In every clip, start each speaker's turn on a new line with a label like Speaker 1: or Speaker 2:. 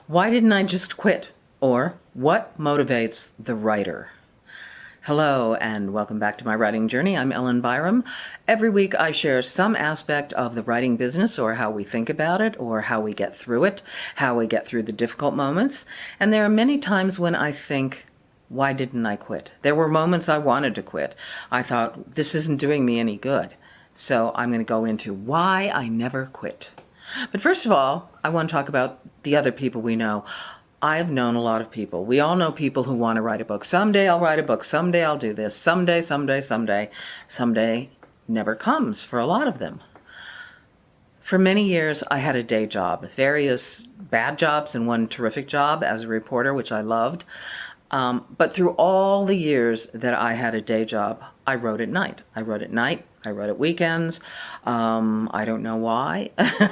Speaker 1: Why didn't I just quit? Or what motivates the writer? Hello and welcome back to my writing journey. I'm Ellen Byerrum. Every week I share some aspect of the writing business, or how we think about it, or how we get through it, how we get through the difficult moments. And there are many times when I think, why didn't I quit? There were moments I wanted to quit. I thought, this isn't doing me any good. So I'm going to go into why I never quit. But first of all, I want to talk about the other people we know. I've known a lot of people. We all know people who want to write a book. Someday I'll write a book. Someday I'll do this. Someday. Someday never comes for a lot of them. For many years, I had a day job, various bad jobs and one terrific job as a reporter, which I loved. But through all the years that I had a day job, I wrote at night. I wrote at weekends. I don't know why,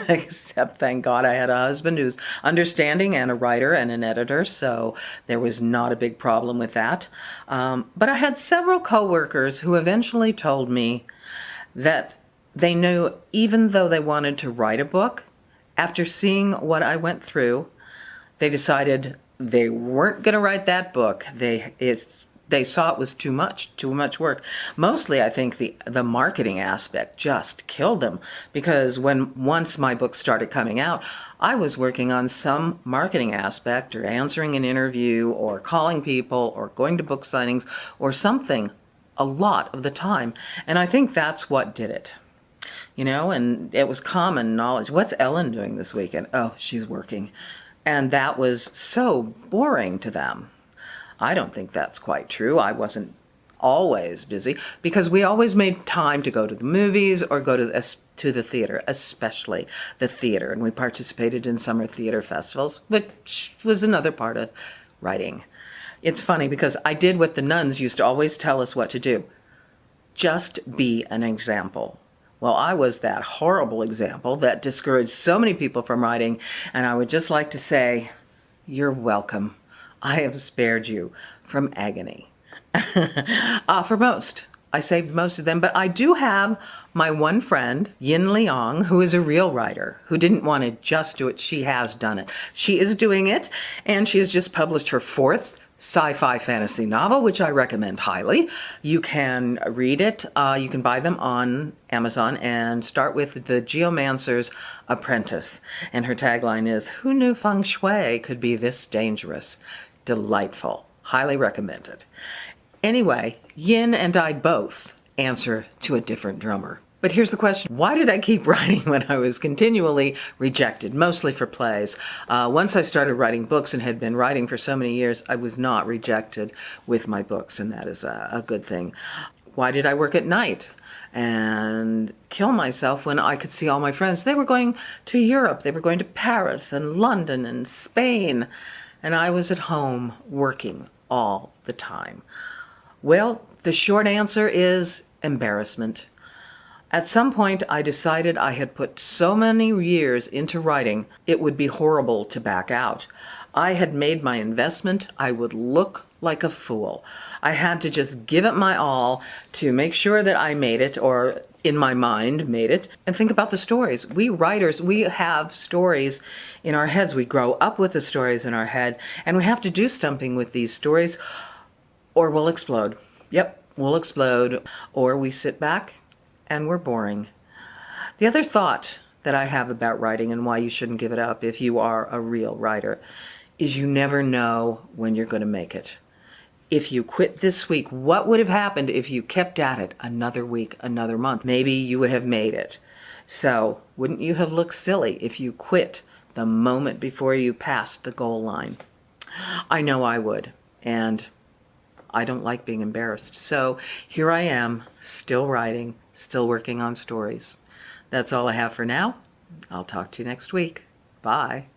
Speaker 1: except thank God I had a husband who's understanding and a writer and an editor, so there was not a big problem with that. But I had several coworkers who eventually told me that they knew, even though they wanted to write a book, after seeing what I went through, they decided they weren't going to write that book. They saw it was too much work. Mostly, I think the marketing aspect just killed them, because once my book started coming out, I was working on some marketing aspect, or answering an interview, or calling people, or going to book signings, or something a lot of the time. And I think that's what did it. You know, and it was common knowledge. What's Ellen doing this weekend? Oh, she's working. And that was so boring to them. I don't think that's quite true. I wasn't always busy, because we always made time to go to the movies or go to the theater, especially the theater. And we participated in summer theater festivals, which was another part of writing. It's funny because I did what the nuns used to always tell us what to do. Just be an example. Well, I was that horrible example that discouraged so many people from writing, and I would just like to say, you're welcome. I have spared you from agony. For most. I saved most of them, but I do have my one friend, Yin Liang, who is a real writer, who didn't want to just do it. She has done it. She is doing it, and she has just published her 4th sci-fi fantasy novel, which I recommend highly. You can read it. You can buy them on Amazon, and start with The Geomancer's Apprentice. And her tagline is, "Who knew feng shui could be this dangerous?" Delightful. Highly recommended. Anyway, Yin and I both answer to a different drummer. But here's the question. Why did I keep writing when I was continually rejected, mostly for plays? Once I started writing books and had been writing for so many years, I was not rejected with my books, and that is a good thing. Why did I work at night and kill myself when I could see all my friends? They were going to Europe, they were going to Paris and London and Spain, and I was at home working all the time. Well, the short answer is embarrassment. At some point, I decided I had put so many years into writing, it would be horrible to back out. I had made my investment. I would look like a fool. I had to just give it my all to make sure that I made it, or in my mind made it. And think about the stories. We writers, we have stories in our heads. We grow up with the stories in our head, and we have to do something with these stories, or we'll explode. Yep, we'll explode. Or we sit back and we're boring. The other thought that I have about writing, and why you shouldn't give it up if you are a real writer, is you never know when you're going to make it. If you quit this week, what would have happened if you kept at it another week, another month? Maybe you would have made it. So wouldn't you have looked silly if you quit the moment before you passed the goal line? I know I would, and I don't like being embarrassed. So here I am, still writing, still working on stories. That's all I have for now. I'll talk to you next week. Bye.